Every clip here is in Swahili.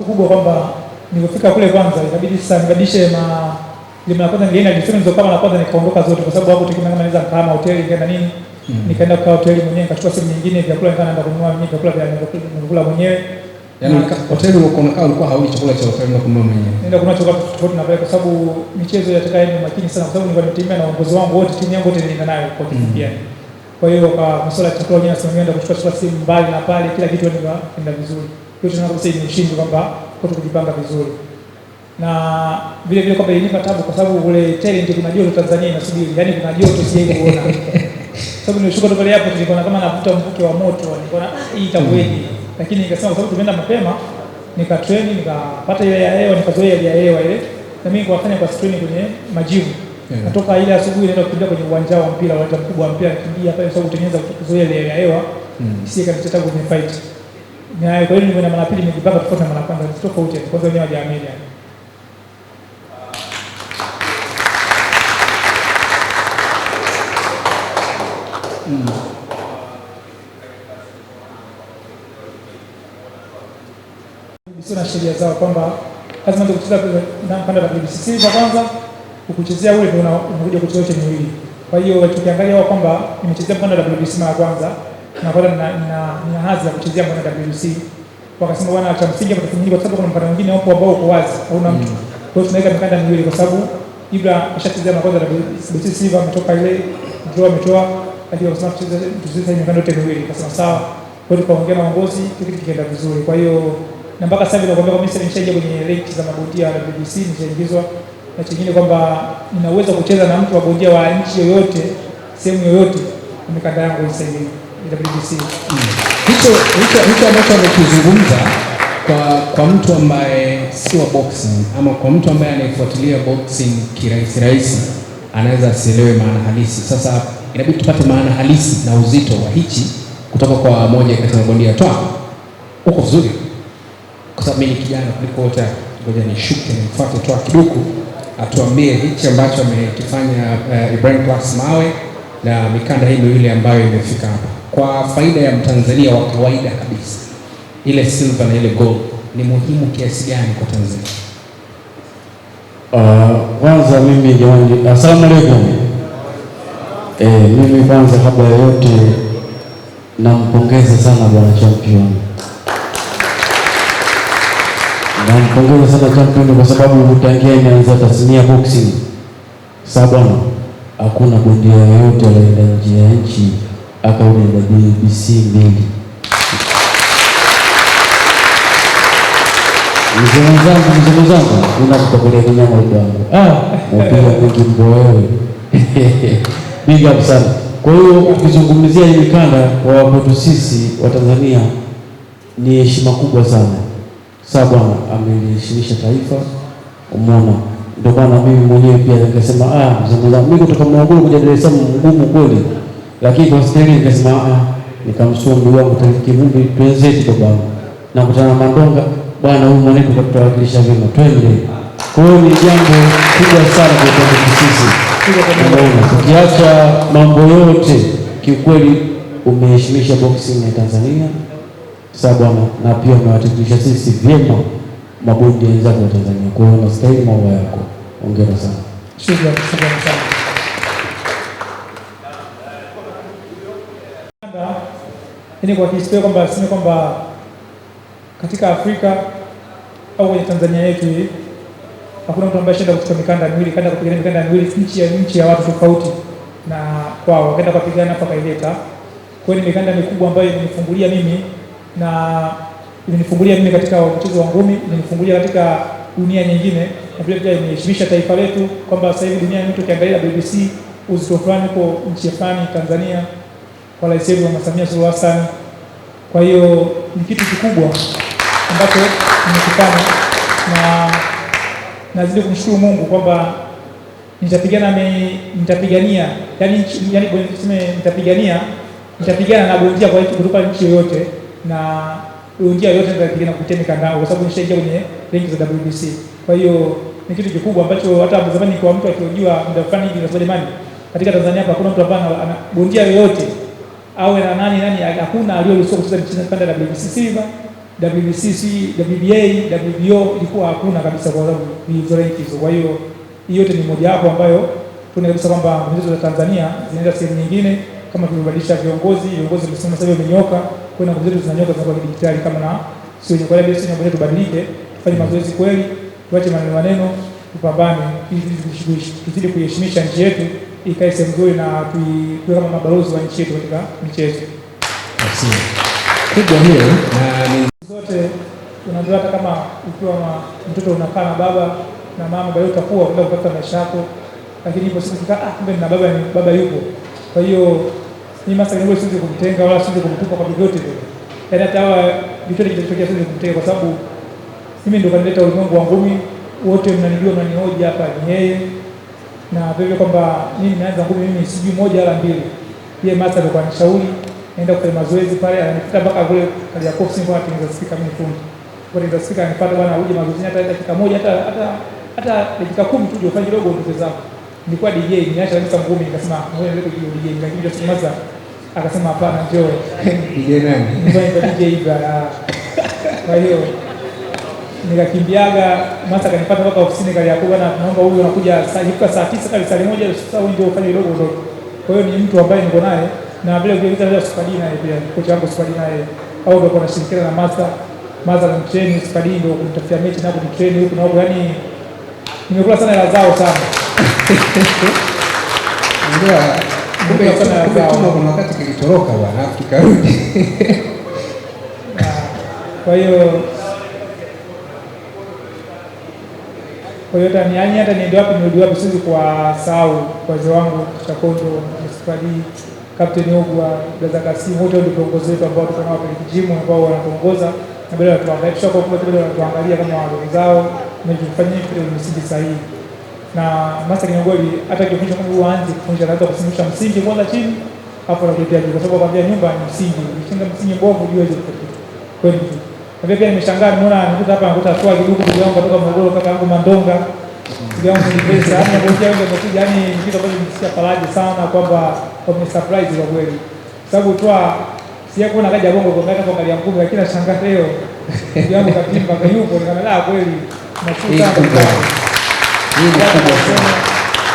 kubwa kwamba nilipofika kule kwanza ikabidi sasa nibadilishe ile mara kwanza nilienda disoni ndio kama la kwanza nikaondoka zote kwa sababu hapo tukimanga naweza kama hoteli nikaenda nini nikaenda kwa hoteli mwenyewe nikachukua sehemu nyingine vyakula nikaenda kununua mimi vyakula vya nikakula mwenyewe. Yaani hoteli ulikuwa hauli chakula cha hoteli na kununua mwenyewe. Nenda kununua chakula tofauti na pale kwa sababu michezo inataka ni makini sana kwa sababu nilikuwa nimetimia na uongozi wangu wote, timu yangu wote nilienda nayo kwa kifupi. Kwa hiyo kwa masuala ya chakula wenyewe nasimamia kuchukua chakula sehemu mbali na pale kila kitu ndio vizuri. Kwa hiyo tunaona sasa ni ushindi kwamba kwa kujipanga vizuri. Na vile vile kwamba ilinipa tabu kwa sababu ule talent kuna joto Tanzania inasubiri. Yaani kuna joto sijawahi kuona. Sababu nilishuka pale hapo tulikuwa kama navuta mvuke wa moto, nilikuwa hii itakuweje. Lakini nikasema kwa sababu tumeenda mapema, nikatrain, nikapata ile ya hewa, nikazoea ile ya hewa ile. Na mimi nikafanya kwa training kwenye majivu. Natoka ile asubuhi naenda kukimbia kwenye uwanja wa mpira, uwanja mkubwa wa mpira, nakimbia pale sababu kutengeneza kuzoea ile ya hewa. Isiye kaniteta kwenye fight. Na kwa hiyo nimeona mara pili nimejipanga tofauti na mara kwanza, tofauti. Kwanza wenyewe hawajaamini. Sio na sheria zao kwamba lazima ndio kucheza na kanda la WBC za kwanza ukuchezea ule ndio unakuja kucheza yote miwili. Kwa hiyo tukiangalia wao kwamba nimechezea kanda la WBC mara kwanza na bado nina hadhi ya kuchezea kanda la WBC. Wakasema bwana cha msingi hapa tufungie kwa sababu kuna mpira mwingine hapo ambao uko wazi hauna mtu. Kwa hiyo tunaweka mikanda miwili kwa sababu Ibra ashachezea mara kwanza WBC Silva ametoka ile draw ametoa lakini wakasema tucheze mikanda yote miwili kwa sawa. Kwa hiyo tukaongea na uongozi kitu kikaenda vizuri. Kwa hiyo na mpaka sasa hivi nakwambia kwamba mimi nimeshaingia kwenye rank za mabondia wa WBC, nishaingizwa na kingine kwamba nina uwezo kucheza na mtu wa bondia wa nchi yoyote, sehemu yoyote, mikanda yangu sasa hivi WBC. Hicho ambacho amekizungumza kwa mtu ambaye si wa boxing ama kwa mtu ambaye anayefuatilia boxing kirahisi anaweza asielewe maana halisi. Sasa inabidi tupate maana halisi na uzito wa hichi kutoka kwa moja kati ya bondia. Toa uko vizuri kwa sababu mimi kijana kuliko wote, ngoja nishuke nimfuate Toa Kiduku atuambie hichi ambacho amekifanya Ibrahim Class Mawe na mikanda hii miwili ambayo imefika hapa kwa faida ya Mtanzania wa kawaida kabisa. Ile silver na ile gold ni muhimu kiasi gani kwa Tanzania? Kwanza mimi jamani, asalamu alaykum. Mimi kwanza kabla ya yote nampongeza sana bwana champion. Nampongeza sana champion kwa sababu kutangia imeanza tasnia boxing. Sababu hakuna bondia yoyote aliyeenda nje ya nchi akaenda WBC mbili. Mzee zangu unakutokelea kinyama wangu. Mpiga mwingi mbo wewe. Big up sana. Kwa hiyo ukizungumzia hii mikanda kwa watu sisi wa Tanzania ni heshima kubwa sana. Sababu bwana ameliheshimisha taifa. Umeona? Ndio maana mimi mwenyewe pia nikasema mzee zangu mimi kutoka Morogoro kuja Dar es Salaam mgumu kweli. Lakini kwa steli nikasema nikamsoma ndugu wangu Kivumbi twenzetu babangu. Na kutana Mandonga bwana huyu mwanetu kwa tutawakilisha vyema twende. Kwa hiyo ni jambo kubwa sana kwa sisi. Ukiacha mambo yote kiukweli umeheshimisha boxing ya Tanzania. Sababu na pia umewatumisha sisi vyema mabondi wenzako wa Tanzania. Kwa hiyo nastahili maua yako. Hongera sana. Shukrani sana. Ni kwa historia kwamba sema kwamba katika Afrika au kwenye Tanzania yetu hakuna mtu ambaye anashinda kuchukua mikanda miwili, kaenda kupigana mikanda miwili nchi ya watu tofauti na kwao, wakaenda kupigana hapa kaileta. Kwa hiyo ni mikanda mikubwa ambayo imenifungulia mimi na imenifungulia mimi katika mchezo wa ngumi, imenifungulia katika dunia nyingine na vile vile imeheshimisha taifa letu kwamba sasa hivi dunia mtu kiangalia WBC uzito fulani kwa nchi fulani Tanzania kwa rais wetu Mama Samia Suluhu Hassan. Kwa hiyo ni kitu kikubwa ambacho nimekifanya na nazidi kumshukuru Mungu kwamba nitapigania yani nitapigana na bondia kwa kutoka nchi yoyote na bondia yote nitapigana kupitia mikanda kwa sababu nishaingia kwenye ranki za WBC. Kwa hiyo ni kitu kikubwa ambacho hata zamani kwa mtu akijua muda fulani hivi nasema jamani katika Tanzania hapa hakuna mtu ambaye ana bondia yoyote awe na nani hakuna aliyeruhusiwa kucheza mikanda ya WBC Silva WBC, WBA, WBO ilikuwa hakuna kabisa kwa sababu hizo rank hizo. Kwa hiyo hiyo yote ni moja wapo ambayo tunaona kabisa kwamba michezo za Tanzania zinaenda sehemu nyingine, kama tulibadilisha viongozi wamesema sasa hivi wamenyoka, kwa hiyo nguvu zetu zinanyoka zinakuwa kidijitali kama na sio yenye. Kwa hiyo sisi ngoja tubadilike, tufanye mazoezi kweli, tuache maneno, tupambane ili tuzidi kuheshimisha nchi yetu ikae sehemu nzuri na tuwe kama mabalozi wa nchi yetu katika michezo. Asante. Kubwa hiyo na ni zote unajua, hata kama ukiwa mtoto unakaa na baba na mama, bado utakuwa kwenda kupata maisha yako, lakini hivyo siku kumbe na baba yupo. Kwa hiyo ni masuala yangu, siwezi kumtenga wala siwezi kumtupa kwa vyovyote vile. Yaani hata hawa vitu vikitokea siwezi kumtenga, kwa sababu mimi ndo kanileta ulimwengu wa ngumi, wote mnanijua, mnanihoji hapa ni yeye. Na vile kwamba mimi naanza ngumi, mimi sijui moja wala mbili. Yeye master ndo kanishauri naenda kufanya mazoezi pale, ananifuta mpaka kule kali ya boxing kwa tengeneza speaker mimi fundi. Kwa tengeneza speaker anipata bwana, uje mazoezi hata dakika moja hata dakika 10 tu ufanye kidogo ndoto zako. Nilikuwa DJ, niacha kabisa ngumi, nikasema ngoja niende kwa DJ, lakini ndio sasa akasema hapana, njoo DJ nani? Ndio DJ bwana. Kwa hiyo nikakimbiaga, masa kanipata mpaka ofisini kali yako bwana, naomba huyu anakuja saa 9 kali saa 1 sasa wewe ndio ufanye kidogo ndogo. Kwa hiyo ni mtu ambaye niko naye, na vile vile vile Supadi naye pia kocha wangu Supadi naye au ndio kuna shirikiana na master na training Supadi ndio kunitafutia mechi na kunitrain huko na huko, yani nimekula sana hela zao sana. Ndio kumbe kuna wakati kilitoroka bwana kikarudi. Kwa hiyo hata niende wapi nirudi wapi, siwezi kuwasahau wazee wangu Chakondo, Supadi, Captain Ogwa, Gaza Kasim, wote ndio viongozi wetu ambao tuko nao kwenye kijimu, ambao wanatuongoza na bado wanatuangalia, kisha kwa kweli bado wanatuangalia kama wadogo zao na kufanya kitu ni msingi sahihi. Na masa Kinyongoli hata kifundisho kama uanze kufundisha naweza kusimisha msingi kwanza chini hapo na kuletea juu, kwa sababu kwambia nyumba ni msingi, ukishinda msingi mbovu juu hizo kitu kweli tu. Na pia nimeshangaa nimeona nikuta hapa nakuta toa kidogo ndugu yangu kutoka Morogoro, kaka yangu Mandonga, ndugu yangu ni pesa hapa na bosi yangu amekuja, yani ni kitu ambacho nimesikia faraja sana kwamba wame surprise kwa kweli, sababu toa siya kuona kaja bongo kwa kaka kwa ngumi, lakini nashangaa leo ndugu yangu katimba kayupo, nikamwambia kweli nashukuru sana hii ni kubwa sana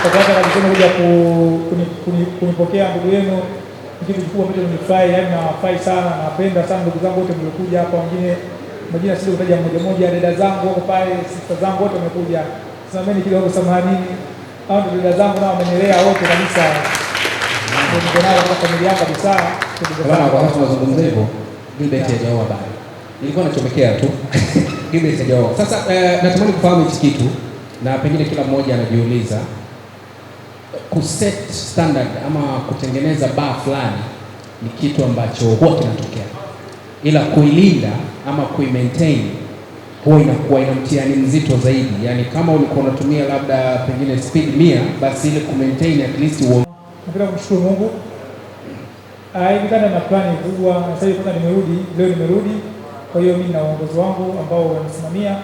kwa kwanza kabisa kuja kunipokea ndugu yenu, kitu kikubwa ambacho nimefurahi, yani nafurahi sana, napenda sana ndugu zangu wote mliokuja hapa, wengine majina sisi kutaja mmoja, dada zangu wako pale, sister zangu wote wamekuja, simameni kidogo, samahani, hao ndio dada zangu nao wamenilea wote kabisa, ndio nao kwa familia yangu kabisa. Kwa sababu tunazungumza hivyo, Gilbert hajaoa bado, nilikuwa nachomekea tu Gilbert hajaoa. Sasa natamani kufahamu hichi kitu, na pengine kila mmoja anajiuliza kuset standard ama kutengeneza bar fulani ni kitu ambacho huwa kinatokea, ila kuilinda ama kuimaintain huwa inakuwa ina mtihani mzito zaidi. Yani kama ulikuwa unatumia labda pengine speed 100, basi ile kumaintain at least huo. Napenda kumshukuru Mungu hivi kana na plani kubwa, na sasa hivi kwanza nimerudi. Kwa hiyo mimi na uongozi wangu ambao wanasimamia,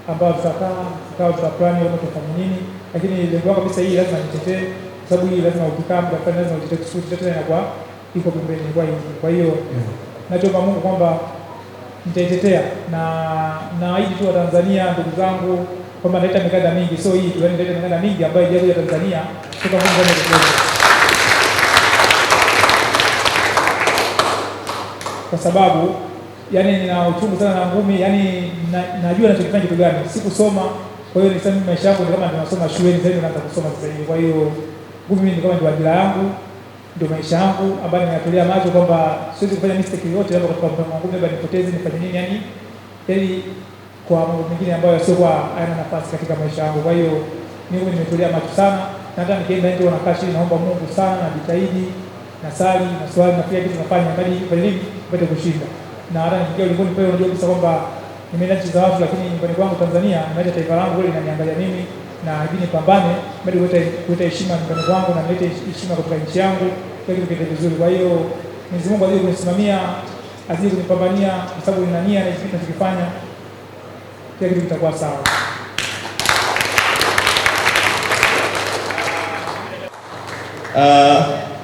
ambao tutakaa plani wao tutafanya nini, lakini lengo kabisa hii lazima nitetee, sababu hii lazima ukikaa muda fulani lazima ujitetee na kwa iko pembeni kwa hiyo. Kwa hiyo naomba Mungu kwamba nitaitetea, na naahidi tu wa Tanzania ndugu zangu kwamba naleta mikanda mingi, sio hii tu, naleta mikanda mingi ambayo ijaje Tanzania kutoka Mungu ndani, kwa sababu yani nina uchungu sana na ngumi, yani najua nachokifanya kitu gani, sikusoma. Kwa hiyo nisema maisha yangu ni kama ninasoma shule, sasa hivi naanza kusoma sasa hivi. Kwa hiyo ngumi mimi ni kama ndio ajira yangu, ndio maisha yangu ambayo ninatolea macho kwamba siwezi kufanya mistake yoyote hapo katika mpango wangu, labda nipoteze nifanye nini, yani kwa mambo mengine ambayo sio kwa aina nafasi katika maisha yangu. Kwa hiyo mimi nimetolea macho sana, na hata nikienda nje nakaa chini naomba Mungu sana, na jitahidi na sali na swali na pia kitu nafanya hadi pale nipate kushinda. Na hata nikiwa ulimwenguni pale, unajua kabisa kwamba nimeenda nchi za watu, lakini nyumbani kwangu Tanzania nimeacha taifa langu ile linaniangalia mimi, na hivi nipambane bado kuleta heshima nyumbani kwangu na nilete heshima katika nchi yangu, kwa kitu kiende vizuri. Kwa hiyo Mwenyezi Mungu azidi kunisimamia, azidi kunipambania, kwa sababu nina nia na kitu ninachokifanya kila kitu kitakuwa sawa.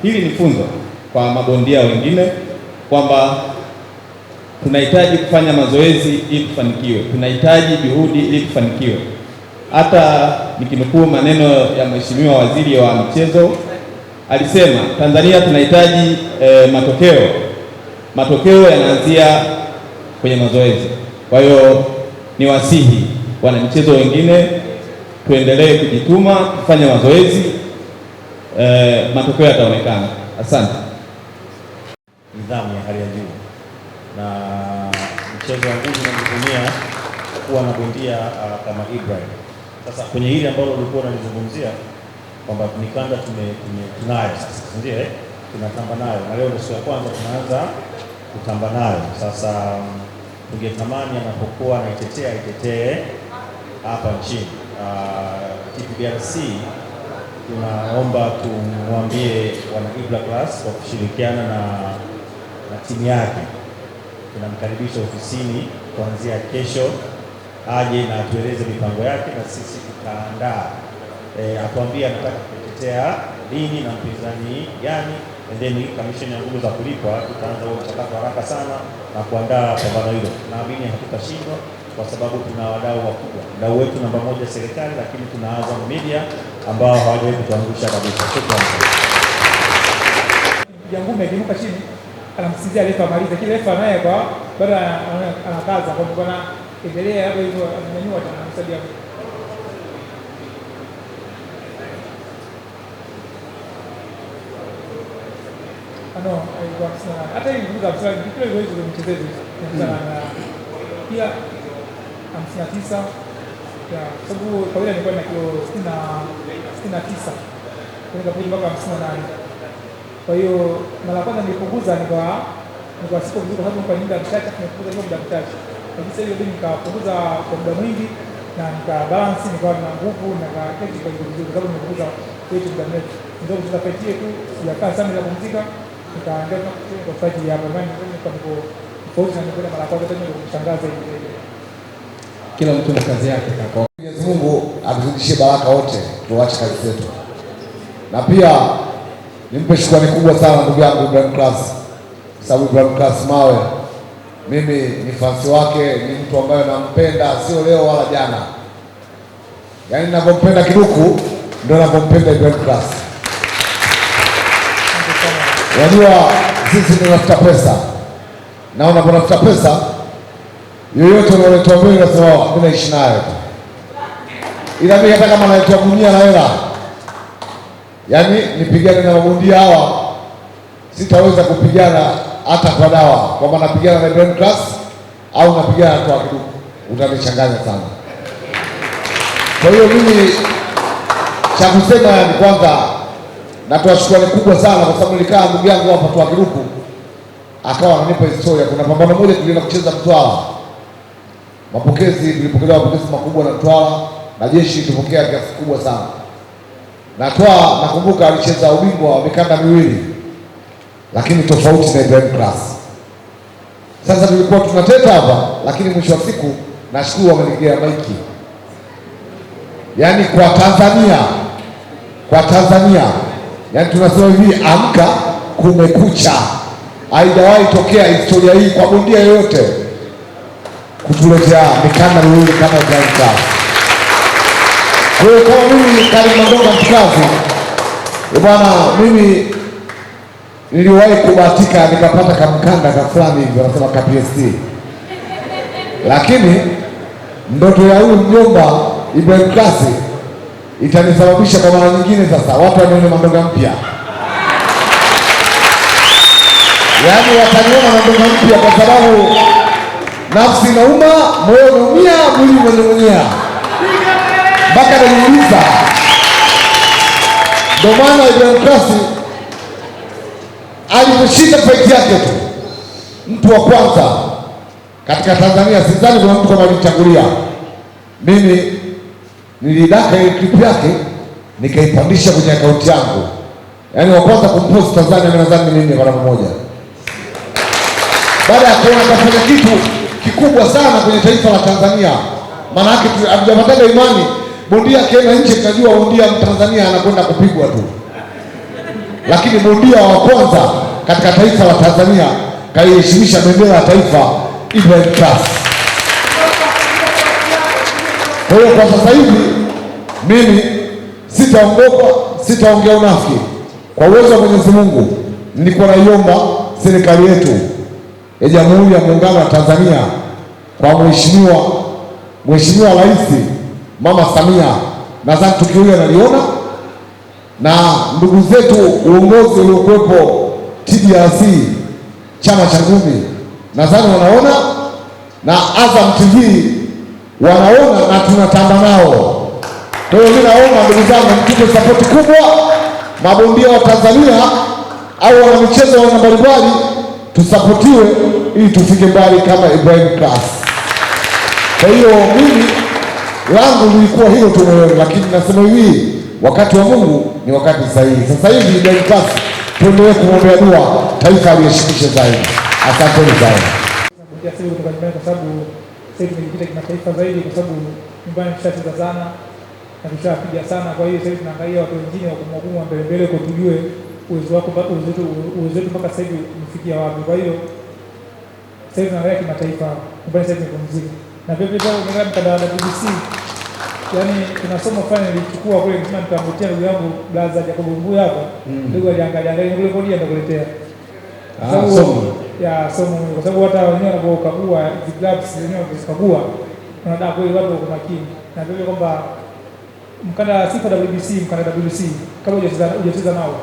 Hili ni funzo kwa mabondia wengine kwamba tunahitaji kufanya mazoezi ili tufanikiwe, tunahitaji juhudi ili tufanikiwe. Hata nikinukuu maneno ya Mheshimiwa Waziri wa Michezo, alisema Tanzania tunahitaji matokeo. Matokeo yanaanzia kwenye mazoezi. Kwa hiyo ni wasihi wana michezo wengine tuendelee kujituma, kufanya mazoezi, matokeo yataonekana. Asante. Nidhamu ya hali ya juu na mchezo wa nguvu unajivunia kuwa na bondia kama Ibrahim. Sasa kwenye hili ambalo ulikuwa unalizungumzia kwamba mikanda tunayo sasa, ndio tunatamba nayo, na leo ndio siku ya kwanza tunaanza kutamba nayo. Sasa tungetamani anapokuwa aitetee hapa nchini. TPBRC tunaomba tumwambie wana Ibra Class kwa kushirikiana na timu yake, tunamkaribisha ofisini kuanzia kesho, aje na atueleze mipango yake na sisi tutaandaa, atuambie anataka kutetea lini na mpinzani gani, and then kamisheni ya nguvu za kulipwa tutaanza huo mchakato haraka sana na kuandaa pambano hilo. Naamini hatutashindwa kwa sababu tuna wadau wakubwa. Wadau wetu namba moja serikali, lakini tuna Azam Media ambao hawajawahi kutuangusha kabisa. Shukrani. Ngumi akinuka chini anamsizia refa maliza, kile refa naye kwa baada anakaza kwa bwana endelea hapo hivyo, amenyanyua tena anamsaidia. Hata hivi nguvu za msali kile hizo hizo mchezaji sana pia 59 ya sababu kawaida nilikuwa na kilo 69 kwenda mpaka 58. Kwa hiyo mara kwanza nilipunguza nikawa siku vizuri kwa sababu kwa muda mchache nimepunguza kwa muda mchache. Lakini sasa hiyo nikapunguza kwa muda mwingi na nikabalance, nikawa na nguvu na kaketi kwa vizuri kwa sababu nimepunguza weight muda mrefu. Ndio tutapatie tu sijakaa sana bila kupumzika. Nikaangalia kwa faji hapa maana niko tofauti na nilikuwa mara kwanza tena kushangaza hivi. Kila mtu na kazi yake kaka. Mwenyezi Mungu atuzidishie baraka wote, tuache kazi zetu. Na pia nimpe shukrani kubwa sana ndugu yangu Ibrahim Class. Sababu Ibrahim Class Mawe mimi ni fansi wake, ni mtu ambaye nampenda sio leo wala jana. Yaani ninapompenda kiduku ndio ninapompenda Ibrahim Class. Unajua sisi tunafuta pesa. Na unapotafuta pesa yoyote unaoletwa mbele unasema mimi naishi nayo. Ila mimi hata kama naitwa gunia na hela, yaani nipigane na mabondia hawa, sitaweza kupigana hata kwa dawa, kwamba napigana na Ibrahim Class au napigana kwa kiduku, utanichanganya sana. Kwa hiyo mimi cha kusema ni kwanza natoa shukrani kubwa sana kwa sababu nilikaa ndugu yangu hapa kwa kiduku akawa ananipa historia. Kuna pambano moja tulienda kucheza Mtwara, mapokezi tulipokelewa mapokezi makubwa na Mtwara na jeshi tulipokea kiasi kubwa sana. Na nakumbuka alicheza ubingwa wa mikanda miwili, lakini tofauti na Ibrahim Class. Sasa tulikuwa tunateta hapa, lakini mwisho wa siku nashukuru wamenigea maiki. Yaani kwa Tanzania, yaani tunasema hivi, amka kumekucha. Haijawahi tokea historia hii kwa bondia yoyote kutuletea mikanda miwili kama Ibrahim Class. Kwa hiyo kama mimi Karim Mandonga Mtukazi, bwana, mimi niliwahi kubahatika nikapata kamkanda ka fulani hivi wanasema ka PST. Lakini ndoto ya huyu mjomba Ibrahim Class itanisababisha kwa mara nyingine sasa watu wanione Mandonga mpya. Yaani wataniona Mandonga mpya kwa sababu nafsi inauma, moyo unaumia, mwili unanyong'onyea. Mpaka najiuliza. Ndio maana Ibrahim Class aliposhinda fight yake tu, mtu wa kwanza katika Tanzania, sidhani kuna mtu kama alichagulia. Mimi nilidaka ile clip yake nikaipandisha kwenye akaunti yangu. Yaani wa kwanza kumpost Tanzania mimi nadhani mimi mara moja. Baada ya kuona kafanya kitu kikubwa sana kwenye taifa la Tanzania. Maana yake hatujapata imani bondia akienda nje tunajua bondia Mtanzania anakwenda kupigwa tu. Lakini bondia wa kwanza katika taifa la Tanzania kaiheshimisha bendera ya taifa Ibrahim Class. Kwa hiyo kwa sasa hivi mimi sitaogopa, sitaongea unafiki. Kwa uwezo wa Mwenyezi Mungu nilikuwa naiomba serikali yetu ya Jamhuri ya Muungano wa Tanzania kwa Mheshimiwa Rais Mama Samia, nadhani tukio hili analiona, na ndugu zetu uongozi uliokuwepo TDRC chama cha ngumi nadhani wanaona, na Azam TV wanaona, na tunatamba nao. Kwa hiyo mimi naomba ndugu zangu, mtupe sapoti kubwa mabondia wa Tanzania au wana michezo wa mbalimbali, tusapotiwe ili tufike mbali kama Ibrahim Class. Kwa hiyo mimi langu lilikuwa hilo tu moyoni, lakini nasema hivi, wakati wa Mungu ni wakati sahihi. Sasa hivi Ibrahim Class tuendelee kumwombea dua, taifa aliheshimishe zaidi. Asanteni zaidi. Kwa sababu sasa tumejikita kimataifa zaidi, kwa sababu nyumbani tushacheza sana na tushapiga sana. Kwa hiyo sasa tunaangalia watu wengine wakumu wa mbele kwa tujue uwezo wetu mpaka sasa hivi umefikia wapi. Kwa hiyo sasa tunaangalia kimataifa, nyumbani sasa tunapumzika. Na vile vile unaangalia mkanda wa WBC, yaani kuna somo fulani nilichukua kule, nikisema nikamletea ndugu yangu Blaza Jacob Mbuya hapa, ndugu aliangalia ile bodi atakuletea somo, kwa sababu hata wenyewe wanapokagua hizo gloves wenyewe wanazikagua, wanadai kweli watu wako makini. Na vile kwamba mkanda sifa WBC, mkanda WBC kama hujacheza nao,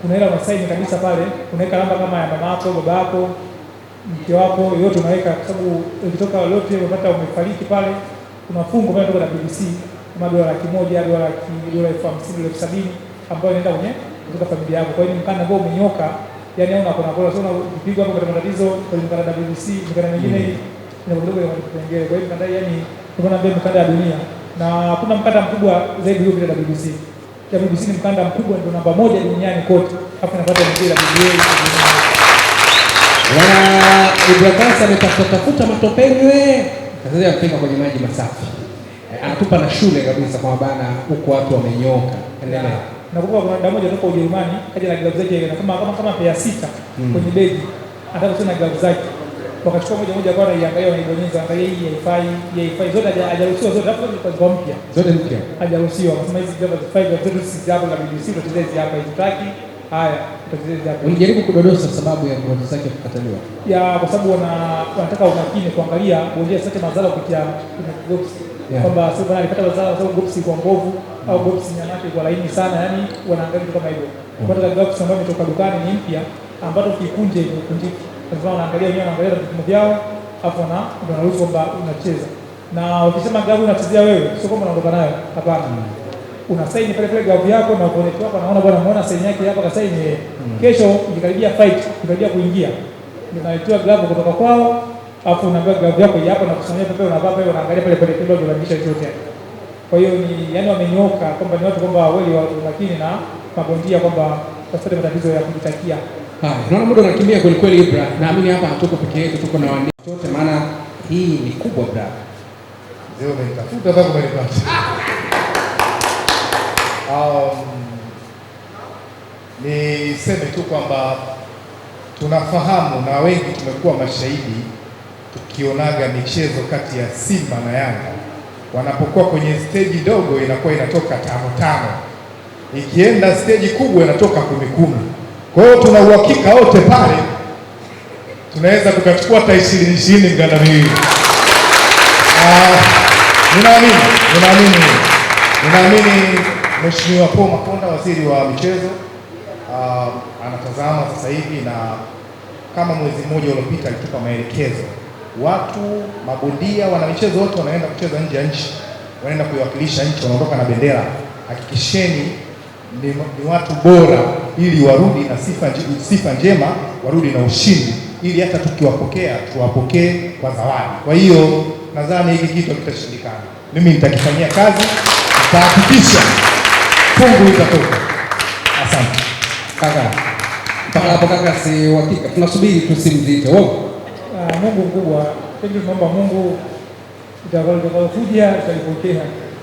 kuna ile unasaini kabisa pale, unaweka namba kama ya mama yako, baba yako, mke wako, yote unaweka, kwa sababu ukitoka lote unapata umefariki pale, kuna fungu pale kutoka WBC kama $100, $50, $70 ambayo inaenda kwenye kutoka familia yako. Kwa hiyo mkanda ambao umenyoka, yani una bora sana ukipigwa hapo kwa matatizo kwa mkanda WBC, mkanda mwingine ina kidogo ya kipengele. Kwa hiyo mkanda yani tunaona mkanda ya dunia, na hakuna mkanda mkubwa zaidi huo bila WBC. WBC ni mkanda mkubwa, ndio namba 1 duniani kote. Hapo napata mpira WBA. Ibrahim Class ametafuta matopeni sasa afika kwenye maji masafi. Anatupa na shule kabisa kwa bana, huko watu wamenyoka. Endelea. Nakumbuka kuna dada moja kutoka Ujerumani kaja na gloves zake kama pea 6 kwenye begi, anataka tena gloves zake, wakachukua moja kwa anaiangalia, wanaibonyeza, angalia hii haifai, zote hajaruhusiwa, zote hapo kwa mpya hajaruhusiwa. Nasema hizi gloves 5 zote si hapo na BBC tutacheza hapa, hitaki haya tutacheza hapa. Unajaribu kudodosa sababu ya gloves zake kukataliwa, kwa sababu wanataka umakini kuangalia bondia sasa madhara kupitia gloves, kwamba sasa alipata madhara kwa sababu gloves kwa nguvu au gloves nyama yake kwa laini sana, yani wanaangalia kama hivyo. Kwa sababu gloves ambayo imetoka dukani ni mpya, ambapo kikunje imekunjika, kwa sababu wanaangalia wenyewe, wanaangalia vipimo vyao, afu wanaruhusu kwamba unacheza. Na ukisema glavu unachezea wewe, sio kama unaondoka nayo, hapana. Una saini pale glavu yako na opponent wako anaona, bwana muona saini yake hapa, ka saini kesho ikikaribia fight, ikikaribia kuingia, ndio naitoa glavu kutoka kwao, afu unaambia glavu yako hapa na kusimamia pepe, unavaa pale, unaangalia pale kidogo, unabadilisha chochote. Kwa hiyo ni yani wamenyoka, kwamba ni watu kwamba wali wa makini na mabondia, kwamba wasipate matatizo ya kujitakia. Naona muda unakimbia kweli kweli Ibra. Naamini hapa hatuko peke yetu, tuko na waandishi wote, maana hii ni kubwa bra. Leo nitafuta bado nilipata. Niseme tu kwamba tunafahamu na wengi tumekuwa mashahidi tukionaga michezo kati ya Simba na Yanga, wanapokuwa kwenye stage ndogo inakuwa inatoka 5-5, ikienda stage kubwa inatoka 10-10. Kwa hiyo tuna uhakika wote pale tunaweza tukachukua hata 20 mganda miwili. Ninaamini Mheshimiwa Paul Makonda, waziri wa michezo, anatazama sasa hivi, na kama mwezi mmoja uliopita alitupa maelekezo, watu mabondia wana michezo wote wanaenda kucheza nje ya nchi, wanaenda kuiwakilisha nchi, wanaondoka na bendera. Hakikisheni ni watu bora, ili warudi na sifa njema, warudi na ushindi, ili hata tukiwapokea tuwapokee kwa zawadi. Kwa hiyo nadhani hiki kitu kitashindikana. Mimi nitakifanyia kazi, nitahakikisha fungu litatoka. Asante kaka. Mpaka hapo kaka, si uhakika, tunasubiri tusimzite. Mungu mkubwa, tunaomba Mungu itakayokuja tutalipokea.